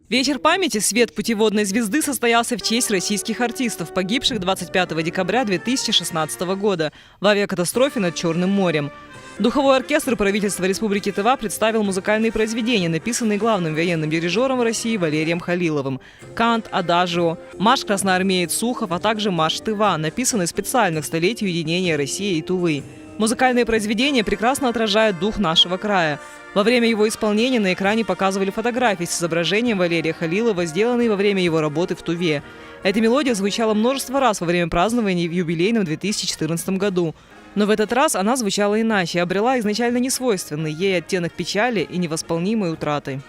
Вечер памяти «Свет путеводной звезды» состоялся в честь российских артистов, погибших 25 декабря 2016 года в авиакатастрофе над Черным морем. Духовой оркестр правительства Республики Тыва представил музыкальные произведения, написанные главным военным дирижером России Валерием Халиловым. Кант, Адажио, марш «Красноармеец Сухов», а также марш «Тыва», написанный специально к столетию единения России и Тувы. Музыкальные произведения прекрасно отражают дух нашего края. Во время его исполнения на экране показывали фотографии с изображением Валерия Халилова, сделанные во время его работы в Туве. Эта мелодия звучала множество раз во время празднования в юбилейном 2014 году. Но в этот раз она звучала иначе, обрела изначально несвойственный ей оттенок печали и невосполнимой утраты.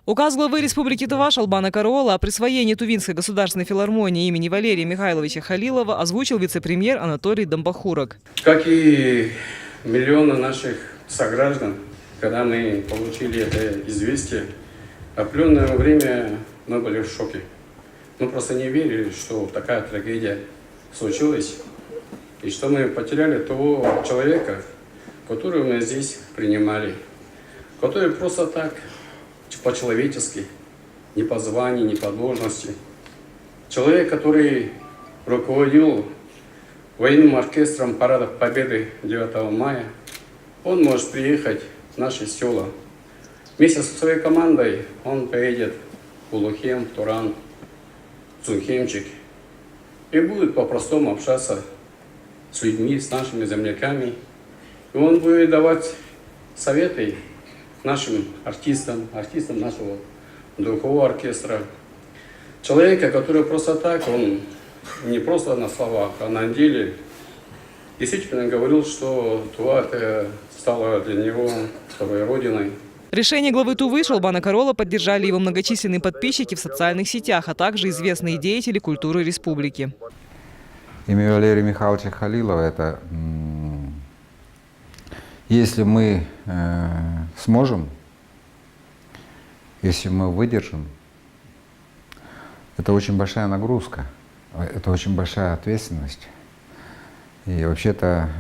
Указ главы Республики Тыва Шалбана Караола о присвоении Тувинской государственной филармонии имени Валерия Михайловича Халилова озвучил вице-премьер Анатолий Домбахурок. Как и миллионы наших сограждан, когда мы получили это известие, определенное время мы были в шоке. Мы просто не верили, что такая трагедия случилась, и что мы потеряли того человека, которого мы здесь принимали, который просто так, по-человечески, не по званию, не по должности. Человек, который руководил военным оркестром парадов Победы 9 мая, он может приехать в наши села. Вместе со своей командой он поедет в Улухем, Туран, Цунхемчик и будет по-простому общаться с людьми, с нашими земляками. И он будет давать советы нашим артистам нашего духового оркестра. Человека, который просто так, он не просто на словах, а на деле действительно говорил, что Тува это стало для него второй родиной. Решение главы Тувы Шалбана Караола поддержали его многочисленные подписчики в социальных сетях, а также известные деятели культуры республики. Имя Валерия Михайловича Халилова – это если мы сможем, если мы выдержим, это очень большая нагрузка, это очень большая ответственность. И вообще-то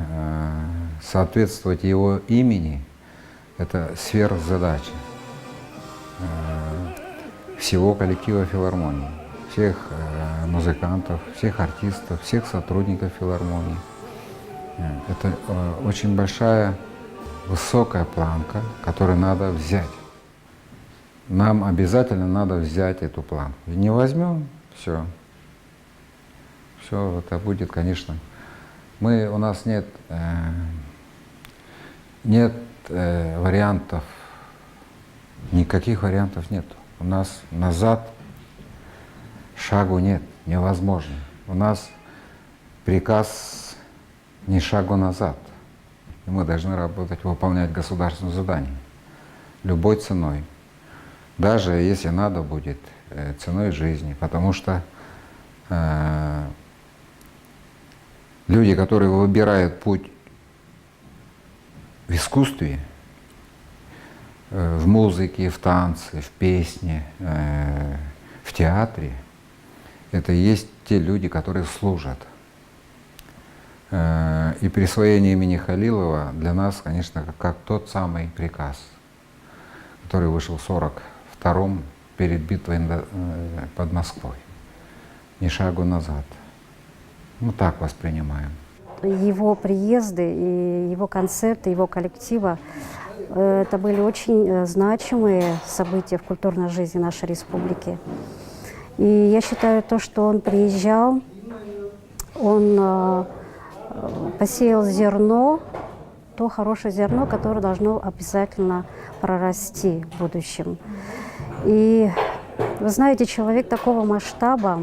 соответствовать его имени – это сверхзадача всего коллектива филармонии, всех музыкантов, всех артистов, всех сотрудников филармонии. Это очень большая, высокая планка, которую надо взять. Нам обязательно надо взять эту планку. И не возьмем, все это будет, конечно. У нас нет вариантов, никаких вариантов нет. У нас назад шагу нет, невозможно. У нас приказ ни шагу назад. И мы должны работать, выполнять государственное задание любой ценой. Даже если надо будет ценой жизни. Потому что люди, которые выбирают путь в искусстве, в музыке, в танце, в песне, в театре, это и есть те люди, которые служат И присвоение имени Халилова для нас, конечно, как тот самый приказ, который вышел в 1942-м перед битвой под Москвой. Ни шагу назад. Мы так воспринимаем. Его приезды и его концерты, его коллектива – это были очень значимые события в культурной жизни нашей республики. И я считаю, то, что он приезжал, он посеял зерно, то хорошее зерно, которое должно обязательно прорасти в будущем. И вы знаете, человек такого масштаба,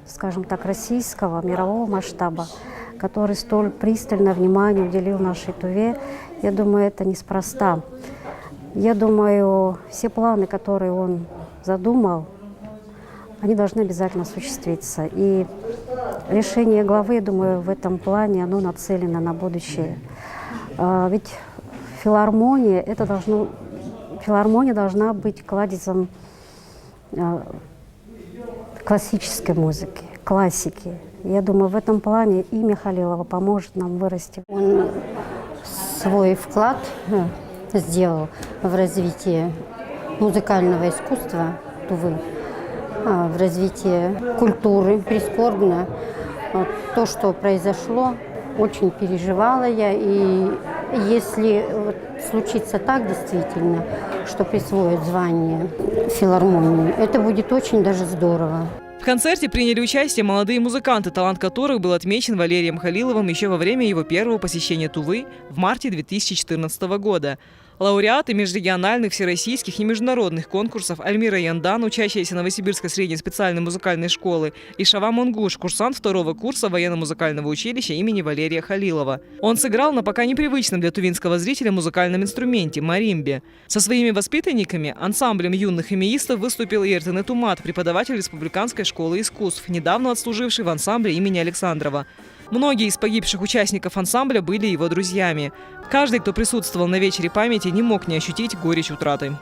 скажем так, российского, мирового масштаба, который столь пристальное внимание уделил нашей Туве, я думаю, это неспроста. Я думаю, все планы, которые он задумал, они должны обязательно осуществиться. И решение главы, я думаю, в этом плане, оно нацелено на будущее. Ведь филармония, филармония должна быть кладезем классической музыки, классики. Я думаю, в этом плане имя Халилова поможет нам вырасти. Он свой вклад сделал в развитие музыкального искусства Тувы, в развитие культуры. Прискорбно то, что произошло, очень переживала я. И если случится так действительно, что присвоят звание филармонии, это будет очень даже здорово. В концерте приняли участие молодые музыканты, талант которых был отмечен Валерием Халиловым еще во время его первого посещения Тувы в марте 2014 года. Лауреаты межрегиональных, всероссийских и международных конкурсов Альмира Яндан, учащаяся Новосибирской средней специальной музыкальной школы, и Шава Мунгуш, курсант второго курса военно-музыкального училища имени Валерия Халилова. Он сыграл на пока непривычном для тувинского зрителя музыкальном инструменте – маримбе. Со своими воспитанниками, ансамблем юных химеистов, выступил и Эртене Тумат, преподаватель Республиканской школы искусств, недавно отслуживший в ансамбле имени Александрова. Многие из погибших участников ансамбля были его друзьями. Каждый, кто присутствовал на вечере памяти, не мог не ощутить горечь утраты.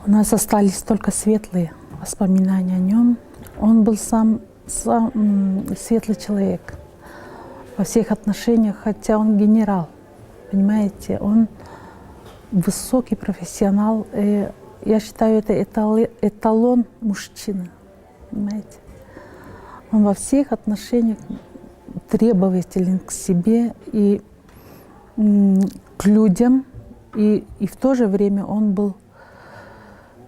У нас остались только светлые воспоминания о нем. Он был сам светлый человек во всех отношениях, хотя он генерал. Понимаете, он высокий профессионал. И я считаю, это эталон мужчины. Понимаете? Он во всех отношениях требователен к себе и к людям, и в то же время он был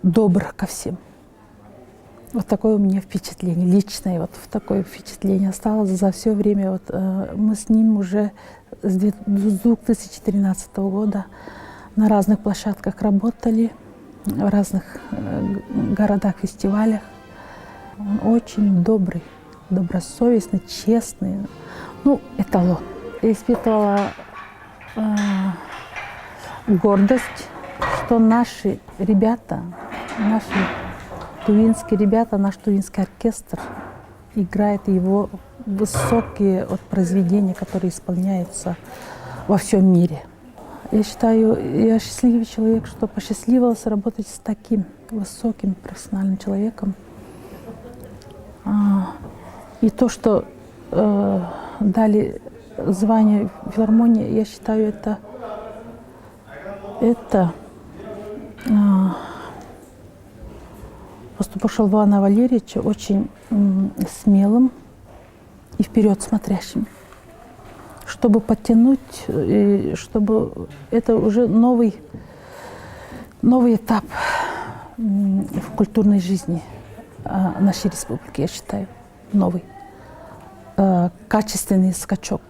добр ко всем. Вот такое у меня впечатление, личное вот такое впечатление осталось за все время. Вот, мы с ним уже с 2013 года на разных площадках работали, в разных городах, фестивалях. Он очень добрый, добросовестный, честный, эталон. Я испытывала гордость, что наши ребята, наши тувинские ребята, наш тувинский оркестр играет его высокие произведения, которые исполняются во всем мире. Я считаю, я счастливый человек, что посчастливилось работать с таким высоким профессиональным человеком. И то, что дали звание филармонии, я считаю, это поступок Шалвана Валерьевича очень смелым и вперед смотрящим, чтобы подтянуть, и чтобы это уже новый этап в культурной жизни нашей республики, я считаю, новый качественный скачок.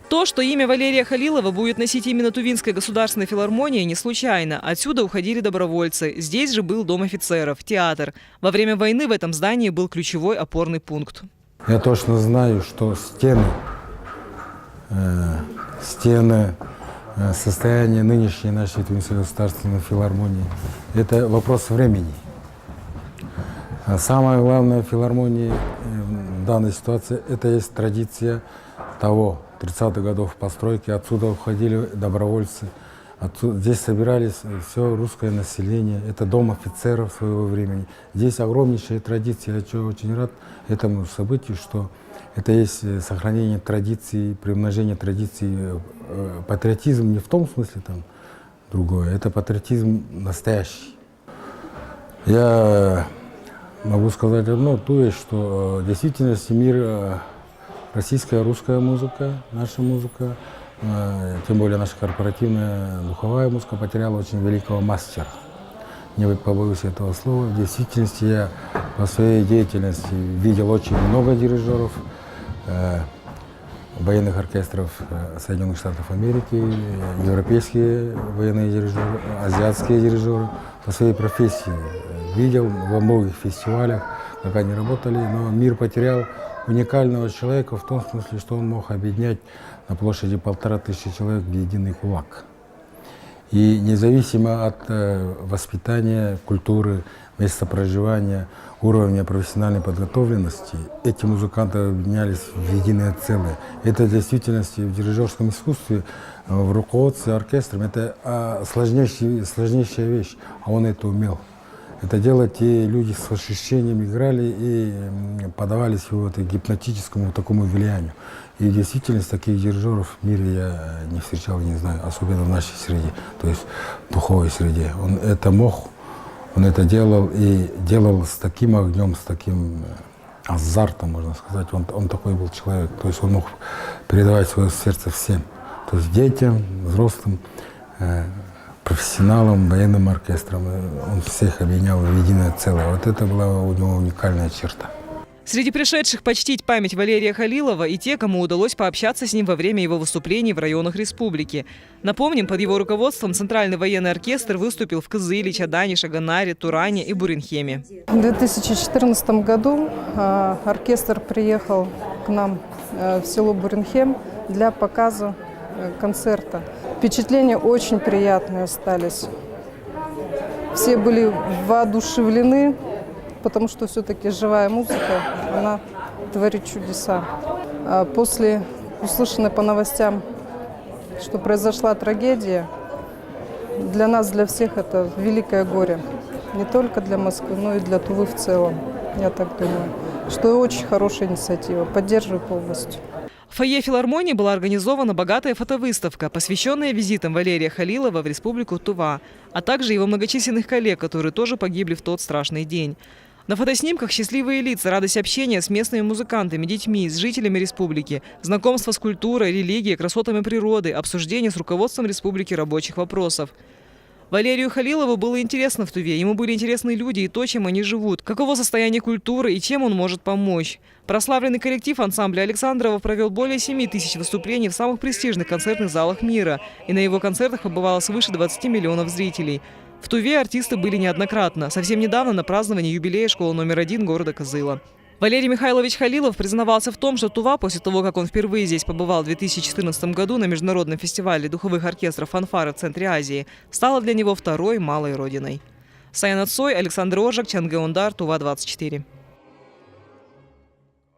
То, что имя Валерия Халилова будет носить именно Тувинская государственная филармония, не случайно. Отсюда уходили добровольцы. Здесь же был дом офицеров, театр. Во время войны в этом здании был ключевой опорный пункт. Я точно знаю, что стены состояния нынешней нашей Тувинской государственной филармонии – это вопрос времени. Самое главное в филармонии в данной ситуации – это есть традиция того 30-х годов постройки. Отсюда уходили добровольцы, Здесь собирались все русское население. Это дом офицеров своего времени. Здесь огромнейшая традиция. Я очень рад этому событию, что это есть сохранение традиций, приумножение традиций. Патриотизм не в том смысле там другое. Это патриотизм настоящий. Я могу сказать одно, то есть, что в действительности мир, российская, русская музыка, наша музыка, тем более наша корпоративная духовая музыка потеряла очень великого мастера. Не побоюсь этого слова. В действительности я по своей деятельности видел очень много дирижеров, военных оркестров Соединенных Штатов Америки, европейские военные дирижеры, азиатские дирижеры. По своей профессии видел во многих фестивалях, как они работали, но мир потерял уникального человека в том смысле, что он мог объединять на площади 1500 человек в единый кулак. И независимо от воспитания, культуры, места проживания, уровня профессиональной подготовленности, эти музыканты объединялись в единое целое. Это в действительности в дирижерском искусстве, в руководстве оркестром, это сложнейшая вещь, а он это умел. Это делать и люди с восхищением играли и подавались его гипнотическому такому влиянию. И в действительности таких дирижеров в мире я не встречал, не знаю, особенно в нашей среде, то есть в духовой среде. Он это мог, он это делал и делал с таким огнем, с таким азартом, можно сказать. Он такой был человек, то есть он мог передавать свое сердце всем, то есть детям, взрослым, профессионалам, военным оркестрам. Он всех объединял в единое целое. Вот это была у него уникальная черта. Среди пришедших почтить память Валерия Халилова и те, кому удалось пообщаться с ним во время его выступлений в районах республики. Напомним, под его руководством Центральный военный оркестр выступил в Кызыле, Чадане, Шаганаре, Туране и Буренхеме. В 2014 году оркестр приехал к нам в село Буренхем для показа концерта. Впечатления очень приятные остались. Все были воодушевлены, потому что все-таки живая музыка, она творит чудеса. После услышанной по новостям, что произошла трагедия, для нас, для всех это великое горе. Не только для Москвы, но и для Тувы в целом, я так думаю. Что очень хорошая инициатива, поддерживаю полностью. В фойе филармонии была организована богатая фотовыставка, посвященная визитам Валерия Халилова в республику Тува, а также его многочисленных коллег, которые тоже погибли в тот страшный день. На фотоснимках счастливые лица, радость общения с местными музыкантами, детьми, с жителями республики, знакомство с культурой, религией, красотами природы, обсуждение с руководством республики рабочих вопросов. Валерию Халилову было интересно в Туве, ему были интересны люди и то, чем они живут, каково состояние культуры и чем он может помочь. Прославленный коллектив ансамбля Александрова провел более 7000 выступлений в самых престижных концертных залах мира, и на его концертах побывало свыше 20 миллионов зрителей. В Туве артисты были неоднократно, совсем недавно на праздновании юбилея школы номер 1 города Кызыла. Валерий Михайлович Халилов признавался в том, что Тува, после того, как он впервые здесь побывал в 2014 году на международном фестивале духовых оркестров «Фанфары» в центре Азии, стала для него второй малой родиной. Саяна Цой, Александр Ожак, Чангеондар, Тува 24.